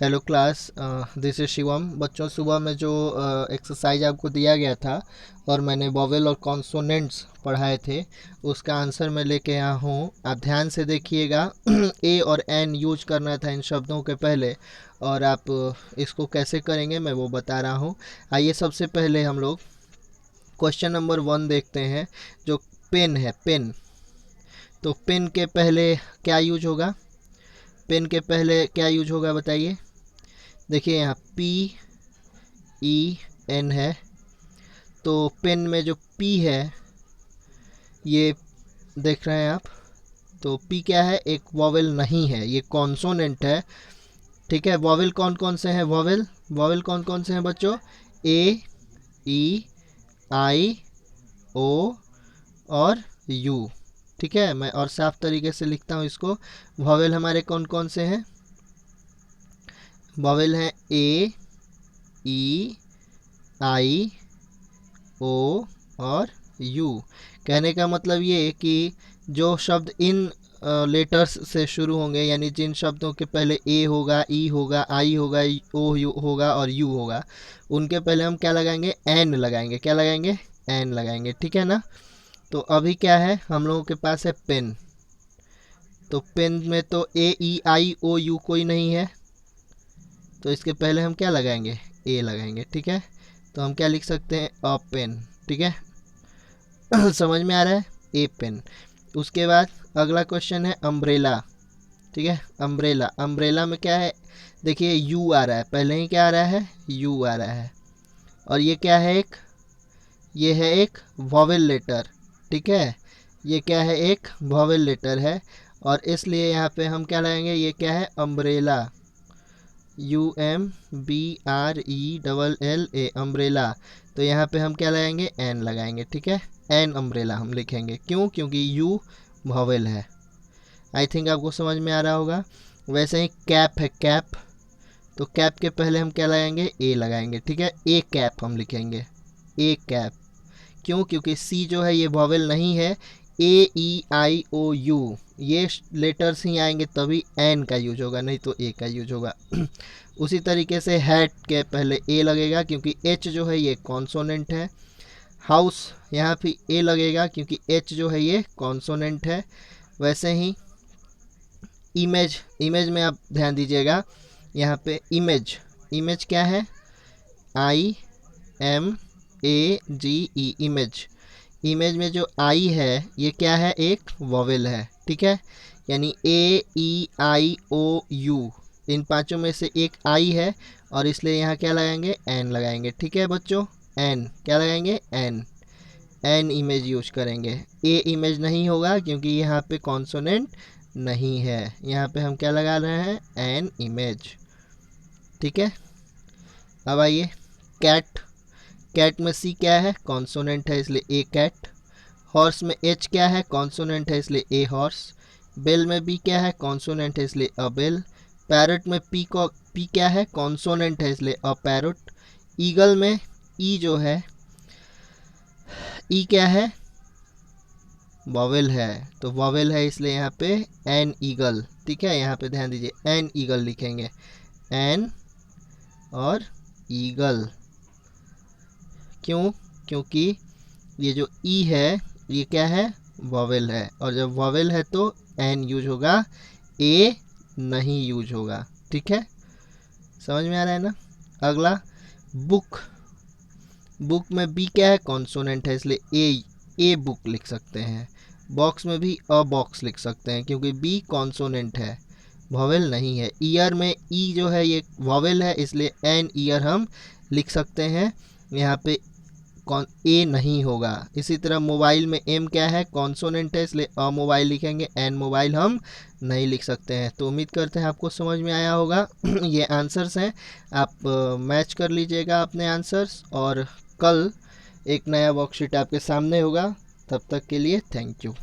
Hello class, this is Shivam. बच्चों, सुबह में जो एक्सरसाइज आपको दिया गया था और मैंने वॉवेल और कॉन्सोनेंट्स पढ़ाए थे, उसका आंसर मैं लेके आया हूँ। आप ध्यान से देखिएगा। ए और एन यूज करना था इन शब्दों के पहले, और आप इसको कैसे करेंगे मैं वो बता रहा हूँ। आइए सबसे पहले हम लोग क्वेश्चन नंबर 1 देखते हैं, जो पेन है। पेन, तो पेन के पहले क्या यूज होगा? पेन के पहले क्या यूज होगा बताइए। देखिए यहाँ पी ई एन है, तो पेन में जो पी है ये देख रहे हैं आप, तो पी क्या है? एक वॉवेल नहीं है, ये कॉन्सोनेंट है। ठीक है, वॉवेल कौन कौन से हैं? वॉवेल वॉवेल कौन कौन से हैं बच्चों? ए, ई, आई, ओ और यू। ठीक है, मैं और साफ तरीके से लिखता हूँ इसको। वॉवेल हमारे कौन कौन से हैं? वॉवेल हैं ए, ई, आई, ओ और यू। कहने का मतलब ये कि जो शब्द इन लेटर्स से शुरू होंगे, यानी जिन शब्दों के पहले ए होगा, ई होगा, आई होगा, ओ होगा और यू होगा, उनके पहले हम क्या लगाएंगे? एन लगाएंगे। क्या लगाएंगे? एन लगाएंगे। ठीक है ना? तो अभी क्या है हम लोगों के पास? है पेन। तो पेन में तो ए, ई, आई, ओ, यू कोई नहीं है, तो इसके पहले हम क्या लगाएंगे? ए लगाएंगे। ठीक है, तो हम क्या लिख सकते हैं? अ पेन। ठीक है, समझ में आ रहा है? ए पेन। उसके बाद अगला क्वेश्चन है अम्ब्रेला। ठीक है, अम्ब्रेला। अम्ब्रेला में क्या है? देखिए यू आ रहा है, पहले ही क्या आ रहा है? यू आ रहा है। और ये क्या है? ये है एक वॉवेल लेटर। ठीक है, ये क्या है? एक वॉवेल लेटर है, और इसलिए यहाँ पे हम क्या लगाएंगे? ये क्या है? Umbrella. U M B R E double L A, umbrella. तो यहाँ पे हम क्या लगाएंगे? एन लगाएंगे। ठीक है, एन अम्ब्रेला हम लिखेंगे। क्यों? क्योंकि यू वॉवेल है। आई थिंक आपको समझ में आ रहा होगा। वैसे ही कैप है, कैप। तो कैप के पहले हम क्या लगाएंगे? ए लगाएंगे। ठीक है, ए कैप हम लिखेंगे। A cap. क्यों? क्योंकि सी जो है ये वॉवेल नहीं है। ए, ई, आई, ओ, यू ये लेटर्स ही आएंगे तभी एन का यूज होगा, नहीं तो ए का यूज होगा। उसी तरीके से हैट के पहले ए लगेगा, क्योंकि एच जो है ये कॉन्सोनेंट है। हाउस, यहाँ पे ए लगेगा क्योंकि एच जो है ये कॉन्सोनेंट है। वैसे ही इमेज, इमेज में आप ध्यान दीजिएगा, यहाँ पे इमेज, इमेज क्या है? I M A G E, image. Image में जो आई है ये क्या है? एक वॉवेल है। ठीक है, यानी ए, ई, आई, ओ, यू, इन पांचों में से एक आई है, और इसलिए यहाँ क्या लगाएंगे? एन लगाएंगे। ठीक है बच्चों, एन क्या लगाएंगे? एन। एन इमेज यूज करेंगे। ए इमेज नहीं होगा क्योंकि यहाँ पे कॉन्सोनेंट नहीं है। यहाँ पे हम क्या लगा रहे हैं? An image. ठीक है, अब आइए कैट। कैट में सी क्या है? कॉन्सोनेंट है, इसलिए ए कैट। हॉर्स में एच क्या है? कॉन्सोनेंट है, इसलिए ए हॉर्स। बेल में बी क्या है? कॉन्सोनेंट है, इसलिए अ बेल। पैरट में पी को पी क्या है? कॉन्सोनेंट है, इसलिए अ पैरट। ईगल में ई जो है, ई क्या है? वॉवेल है, तो वॉवेल है इसलिए यहाँ पे एन ईगल। ठीक है, यहाँ पे ध्यान दीजिए, एन ईगल लिखेंगे। एन और ईगल। क्यों? क्योंकि ये जो ई है ये क्या है? वॉवेल है, और जब वॉवेल है तो एन यूज होगा, ए नहीं यूज होगा। ठीक है, समझ में आ रहा है ना? अगला बुक। बुक में बी क्या है? कॉन्सोनेंट है, इसलिए ए बुक लिख सकते हैं। बॉक्स में भी अ बॉक्स लिख सकते हैं क्योंकि बी कॉन्सोनेंट है, वॉवेल नहीं है। ईयर में ई जो है ये वॉवेल है, इसलिए एन ईयर हम लिख सकते हैं। यहाँ पे कौन ए नहीं होगा। इसी तरह मोबाइल में एम क्या है? कॉन्सोनेंट है, इसलिए अ मोबाइल लिखेंगे, एन मोबाइल हम नहीं लिख सकते हैं। तो उम्मीद करते हैं आपको समझ में आया होगा। ये आंसर्स हैं, आप मैच कर लीजिएगा अपने आंसर्स, और कल एक नया वर्कशीट आपके सामने होगा। तब तक के लिए थैंक यू।